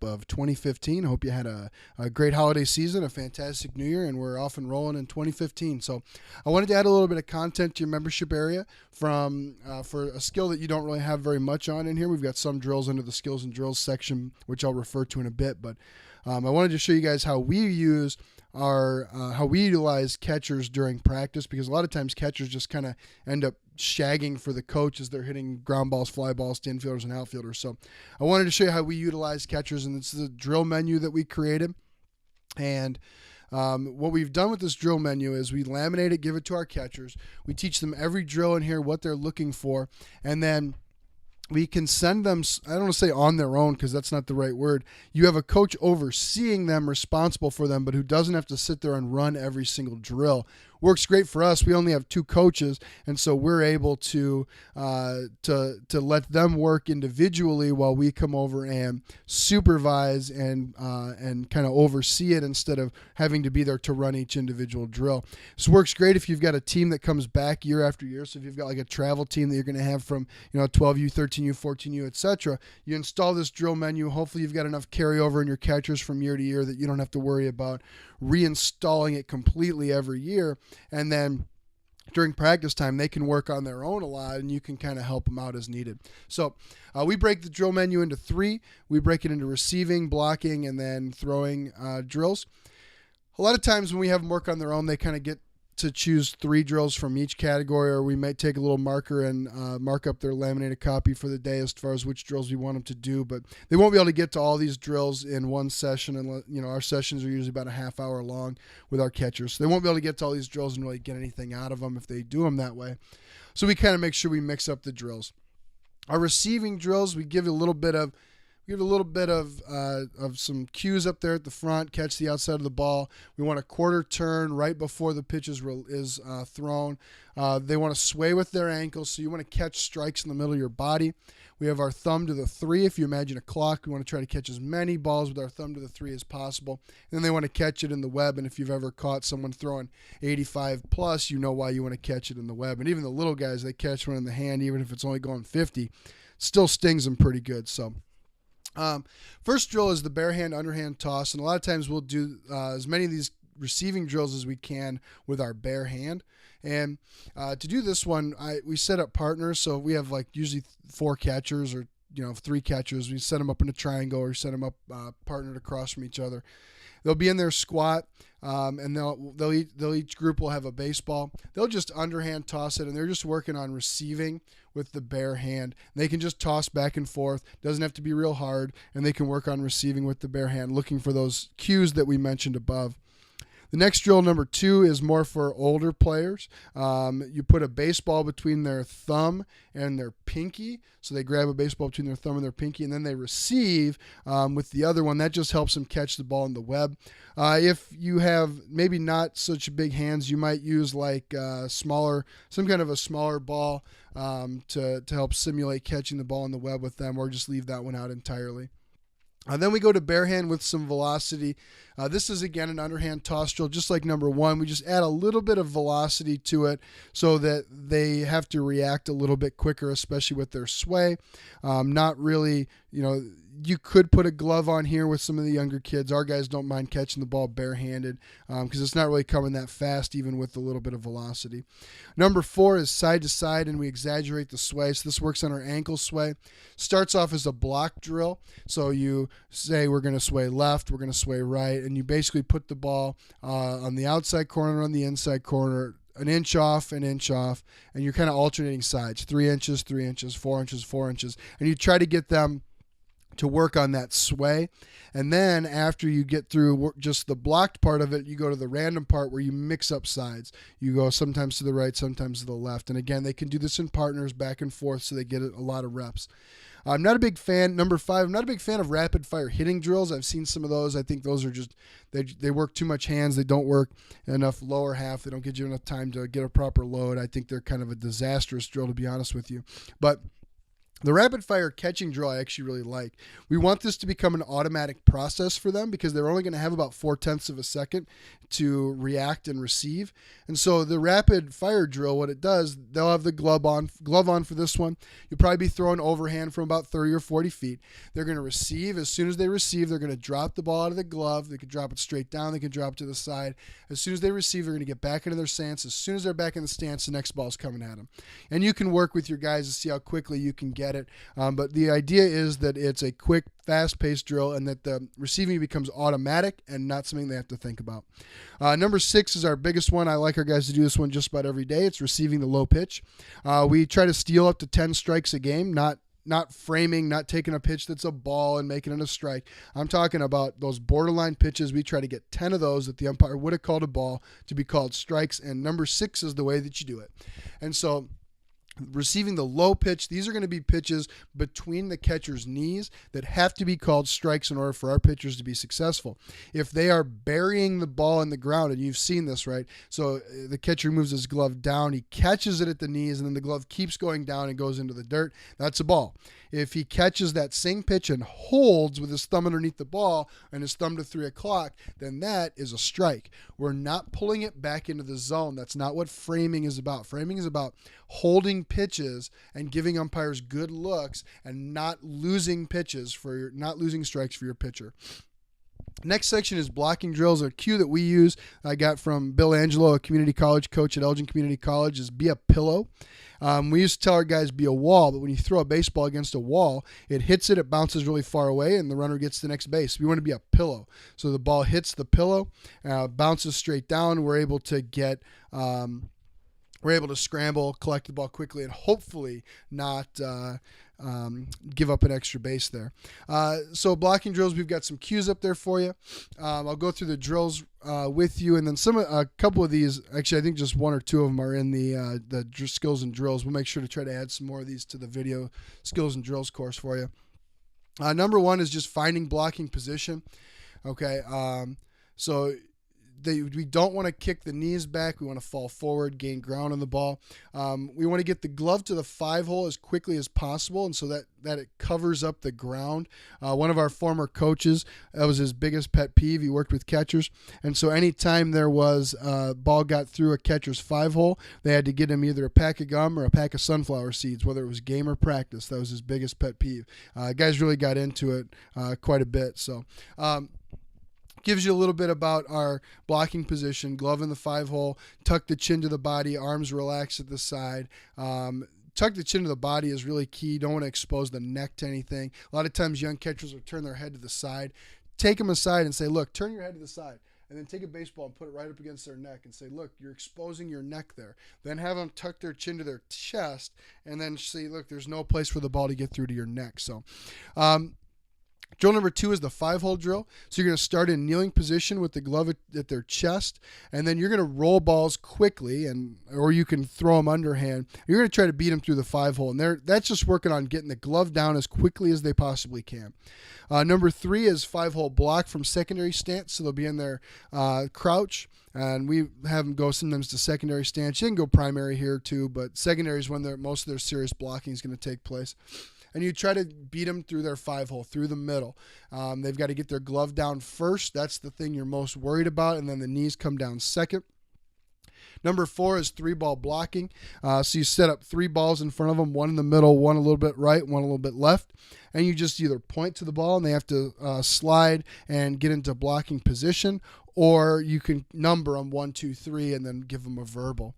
wrap of 2015. I hope you had a great holiday season, a fantastic new year, and we're off and rolling in 2015. So I wanted to add a little bit of content to your membership area for a skill that you don't really have very much on in here. We've got some drills under the skills and drills section, which I'll refer to in a bit, but I wanted to show you guys how we utilize catchers during practice, because a lot of times catchers just kind of end up shagging for the coach as they're hitting ground balls, fly balls to infielders and outfielders. So I wanted to show you how we utilize catchers, and this is a drill menu that we created. And what we've done with this drill menu is we laminate it, give it to our catchers. We teach them every drill in here, what they're looking for, and then we can send them, I don't want to say on their own because that's not the right word. You have a coach overseeing them, responsible for them, but who doesn't have to sit there and run every single drill. Works great for us. We only have 2 coaches, and so we're able to let them work individually while we come over and supervise and kind of oversee it instead of having to be there to run each individual drill. This works great if you've got a team that comes back year after year. So if you've got like a travel team that you're going to have from 12U, 13U, 14U, etc., you install this drill menu. Hopefully you've got enough carryover in your catchers from year to year that you don't have to worry about reinstalling it completely every year. And then during practice time, they can work on their own a lot, and you can kind of help them out as needed. So we break the drill menu into 3. We break it into receiving, blocking, and then throwing drills. A lot of times when we have them work on their own, they kind of get to choose 3 drills from each category, or we might take a little marker and mark up their laminated copy for the day as far as which drills we want them to do. But they won't be able to get to all these drills in one session, and our sessions are usually about a half hour long with our catchers. So they won't be able to get to all these drills and really get anything out of them if they do them that way. So we kind of make sure we mix up the drills. Our receiving drills, we give a little bit of some cues up there at the front. Catch the outside of the ball. We want a quarter turn right before the pitch is thrown. They want to sway with their ankles, so you want to catch strikes in the middle of your body. We have our thumb to the 3. If you imagine a clock, we want to try to catch as many balls with our thumb to the 3 as possible. And then they want to catch it in the web, and if you've ever caught someone throwing 85 plus, you know why you want to catch it in the web. And even the little guys, they catch one in the hand, even if it's only going 50, still stings them pretty good. So first drill is the bare hand underhand toss, and a lot of times we'll do as many of these receiving drills as we can with our bare hand. And to do this one, we set up partners. So we have like usually 4 catchers or 3 catchers. We set them up in a triangle or set them up partnered across from each other. They'll be in their squat, and they'll each group will have a baseball. They'll just underhand toss it, and they're just working on receiving with the bare hand. They can just toss back and forth. Doesn't have to be real hard, and they can work on receiving with the bare hand, looking for those cues that we mentioned above. The next drill, number 2, is more for older players. You put a baseball between their thumb and their pinky. So they grab a baseball between their thumb and their pinky, and then they receive with the other one. That just helps them catch the ball in the web. If you have maybe not such big hands, you might use like some kind of a smaller ball to help simulate catching the ball in the web with them, or just leave that one out entirely. Then we go to bare hand with some velocity. This is, again, an underhand toss drill, just like number 1. We just add a little bit of velocity to it so that they have to react a little bit quicker, especially with their sway. Not really, you could put a glove on here with some of the younger kids. Our guys don't mind catching the ball barehanded because it's not really coming that fast, even with a little bit of velocity. Number 4 is side to side, and we exaggerate the sway. So this works on our ankle sway. Starts off as a block drill. So you say we're going to sway left, we're going to sway right, and you basically put the ball on the outside corner, on the inside corner, an inch off, and you're kind of alternating sides, 3 inches, 3 inches, 4 inches, 4 inches, and you try to get them to work on that sway. And then after you get through just the blocked part of it, you go to the random part where you mix up sides. You go sometimes to the right, sometimes to the left. And again, they can do this in partners back and forth so they get a lot of reps. I'm not a big fan, number 5, I'm not a big fan of rapid fire hitting drills. I've seen some of those. I think those are just, they work too much hands. They don't work enough lower half. They don't give you enough time to get a proper load. I think they're kind of a disastrous drill, to be honest with you. But The rapid fire catching drill I actually really like. We want this to become an automatic process for them because they're only going to have about 0.4 of a second to react and receive. And so the rapid fire drill, what it does, they'll have the glove on for this one. You'll probably be throwing overhand from about 30 or 40 feet. They're going to receive. As soon as they receive, they're going to drop the ball out of the glove. They can drop it straight down. They can drop it to the side. As soon as they receive, they're going to get back into their stance. As soon as they're back in the stance, the next ball's coming at them. And you can work with your guys to see how quickly you can get it. But the idea is that it's a quick, fast-paced drill and that the receiving becomes automatic and not something they have to think about. Number 6 is our biggest one. I like our guys to do this one just about every day. It's receiving the low pitch. We try to steal up to 10 strikes a game, not framing, not taking a pitch that's a ball and making it a strike. I'm talking about those borderline pitches. We try to get 10 of those that the umpire would have called a ball to be called strikes, and number 6 is the way that you do it. And so receiving the low pitch, these are going to be pitches between the catcher's knees that have to be called strikes in order for our pitchers to be successful. If they are burying the ball in the ground, and you've seen this, right? So the catcher moves his glove down, he catches it at the knees, and then the glove keeps going down and goes into the dirt. That's a ball. If he catches that same pitch and holds with his thumb underneath the ball and his thumb to 3 o'clock, then that is a strike. We're not pulling it back into the zone. That's not what framing is about. Framing is about holding pitches and giving umpires good looks and not losing strikes for your pitcher. Next section is blocking drills. A cue that we use, I got from Bill Angelo, a community college coach at Elgin Community College, is be a pillow. We used to tell our guys be a wall, but when you throw a baseball against a wall, it hits it, it bounces really far away, and the runner gets to the next base. We want to be a pillow. So the ball hits the pillow, bounces straight down. We're able to scramble, collect the ball quickly, and hopefully not give up an extra base there. So blocking drills, we've got some cues up there for you. I'll go through the drills with you, and then a couple of these, actually I think just 1 or 2 of them are in the skills and drills. We'll make sure to try to add some more of these to the video skills and drills course for you. Number 1 is just finding blocking position. Okay, so we don't want to kick the knees back. We want to fall forward, gain ground on the ball. We want to get the glove to the 5-hole as quickly as possible, and so that it covers up the ground. One of our former coaches, that was his biggest pet peeve. He worked with catchers, and so anytime there was a ball got through a catcher's 5-hole, they had to get him either a pack of gum or a pack of sunflower seeds, whether it was game or practice. That was his biggest pet peeve. Guys really got into it quite a bit. So gives you a little bit about our blocking position. Glove in the 5-hole, tuck the chin to the body, arms relaxed at the side. Tuck the chin to the body is really key. Don't want to expose the neck to anything. A lot of times young catchers will turn their head to the side. Take them aside and say, look, turn your head to the side. And then take a baseball and put it right up against their neck and say, look, you're exposing your neck there. Then have them tuck their chin to their chest and then say, look, there's no place for the ball to get through to your neck. So, drill number 2 is the 5-hole drill. So you're going to start in kneeling position with the glove at their chest, and then you're going to roll balls quickly, or you can throw them underhand. You're going to try to beat them through the 5-hole, and that's just working on getting the glove down as quickly as they possibly can. Number 3 is 5-hole block from secondary stance, so they'll be in their crouch, and we have them go sometimes to secondary stance. You can go primary here too, but secondary is when most of their serious blocking is going to take place. And you try to beat them through their 5-hole, through the middle. They've got to get their glove down first. That's the thing you're most worried about, and then the knees come down second. Number 4 is 3-ball blocking. So you set up 3 balls in front of them, one in the middle, one a little bit right, one a little bit left. And you just either point to the ball and they have to slide and get into blocking position, or you can number them 1, 2, 3 and then give them a verbal.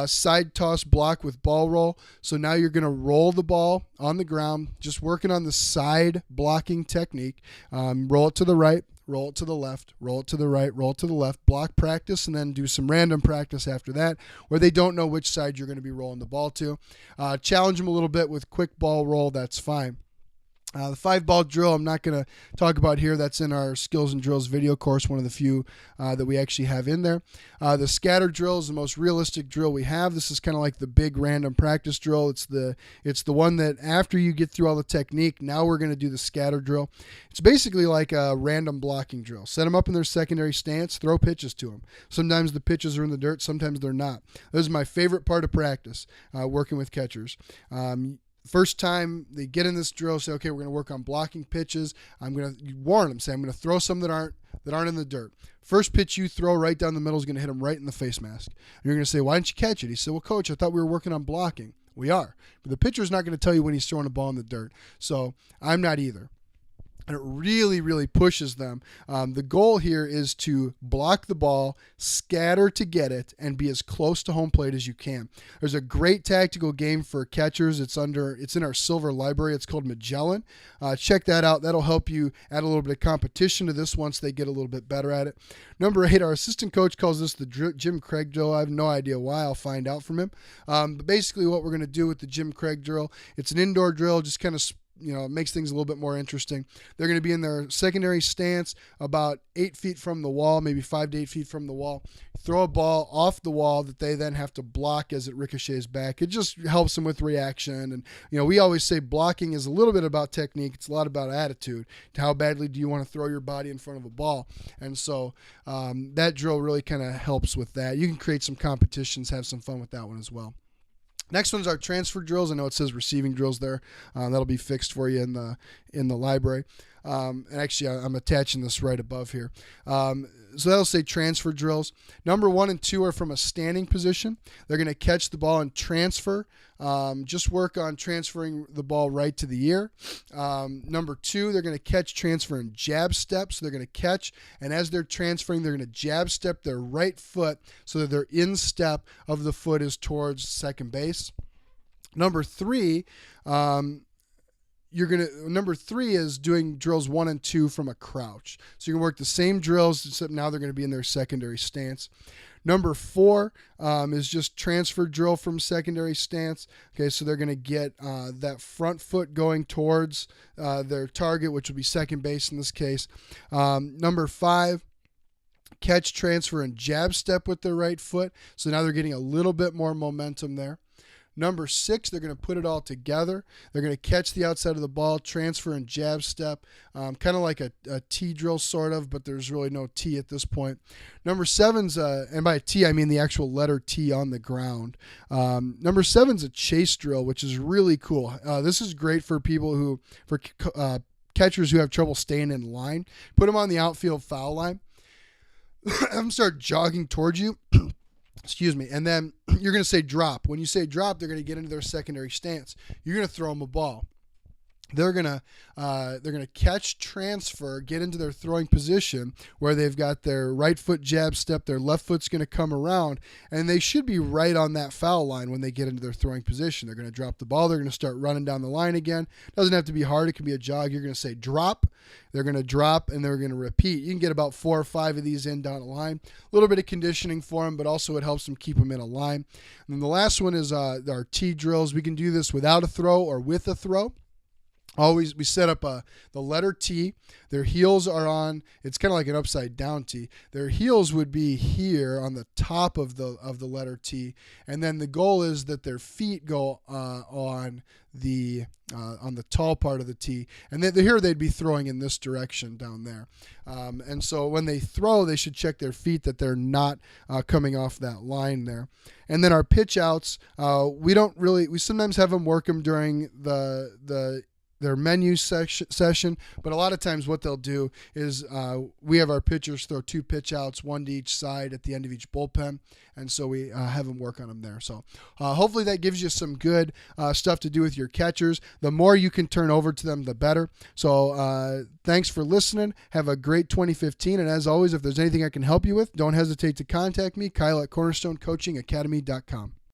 Side toss block with ball roll. So now you're going to roll the ball on the ground, just working on the side blocking technique. Roll it to the right, roll it to the left, roll it to the right, roll it to the left, block practice, and then do some random practice after that where they don't know which side you're going to be rolling the ball to. Challenge them a little bit with quick ball roll, that's fine. The 5-ball drill I'm not going to talk about here. That's in our Skills and Drills video course, one of the few that we actually have in there. The scatter drill is the most realistic drill we have. This is kind of like the big random practice drill. It's the one that after you get through all the technique, now we're going to do the scatter drill. It's basically like a random blocking drill. Set them up in their secondary stance, throw pitches to them. Sometimes the pitches are in the dirt, sometimes they're not. This is my favorite part of practice, working with catchers. First time they get in this drill, say, okay, we're going to work on blocking pitches. I'm going to warn them, say I'm going to throw some that aren't in the dirt. First pitch you throw right down the middle is going to hit him right in the face mask. And you're going to say, why didn't you catch it? He said, well, coach, I thought we were working on blocking. We are. But the pitcher's not going to tell you when he's throwing a ball in the dirt. So I'm not either. And it really, really pushes them. The goal here is to block the ball, scatter to get it, and be as close to home plate as you can. There's a great tactical game for catchers. It's in our silver library. It's called Magellan. Check that out. That'll help you add a little bit of competition to this once they get a little bit better at it. Number 8, our assistant coach calls this the Jim Craig drill. I have no idea why. I'll find out from him. But basically what we're going to do with the Jim Craig drill, it's an indoor drill, just kind of it makes things a little bit more interesting. They're going to be in their secondary stance about 8 feet from the wall, maybe 5 to 8 feet from the wall. Throw a ball off the wall that they then have to block as it ricochets back. It just helps them with reaction. And, we always say blocking is a little bit about technique. It's a lot about attitude. How badly do you want to throw your body in front of a ball? And so that drill really kind of helps with that. You can create some competitions, have some fun with that one as well. Next one's our transfer drills. I know it says receiving drills there. That'll be fixed for you in the library. And actually, I'm attaching this right above here. So that'll say transfer drills. Number 1 and 2 are from a standing position. They're going to catch the ball and transfer. Just work on transferring the ball right to the ear. Number 2, they're going to catch, transfer, and jab step. So they're going to catch, and as they're transferring, they're going to jab step their right foot so that their instep of the foot is towards second base. Number 3, number 3 is doing drills 1 and 2 from a crouch. So you can work the same drills, except now they're going to be in their secondary stance. Number 4 is just transfer drill from secondary stance. Okay, so they're going to get that front foot going towards their target, which will be second base in this case. Number 5, catch, transfer, and jab step with their right foot. So now they're getting a little bit more momentum there. Number 6, they're going to put it all together. They're going to catch the outside of the ball, transfer, and jab step, kind of like a T drill sort of, but there's really no T at this point. Number 7's, and by T I mean the actual letter T on the ground. Number 7's a chase drill, which is really cool. This is great for people for catchers who have trouble staying in line. Put them on the outfield foul line. Have them start jogging towards you. Excuse me. And then you're going to say drop. When you say drop, they're going to get into their secondary stance. You're going to throw them a ball. They're gonna catch, transfer, get into their throwing position where they've got their right foot jab step, their left foot's going to come around, and they should be right on that foul line when they get into their throwing position. They're going to drop the ball. They're going to start running down the line again. Doesn't have to be hard. It can be a jog. You're going to say drop. They're going to drop, and they're going to repeat. You can get about 4 or 5 of these in down the line. A little bit of conditioning for them, but also it helps them keep them in a line. And then the last one is our T drills. We can do this without a throw or with a throw. Always, we set up the letter T. Their heels are on. It's kind of like an upside down T. Their heels would be here on the top of the letter T, and then the goal is that their feet go on the tall part of the T, and here they'd be throwing in this direction down there. And so when they throw, they should check their feet that they're not coming off that line there. And then our pitch outs, we sometimes have them work them during their menu session, but a lot of times what they'll do is we have our pitchers throw 2 pitch outs, 1 to each side at the end of each bullpen, and so we have them work on them there. So hopefully that gives you some good stuff to do with your catchers. The more you can turn over to them, the better. So thanks for listening. Have a great 2015, and as always, if there's anything I can help you with, don't hesitate to contact me, Kyle at CornerstoneCoachingAcademy.com.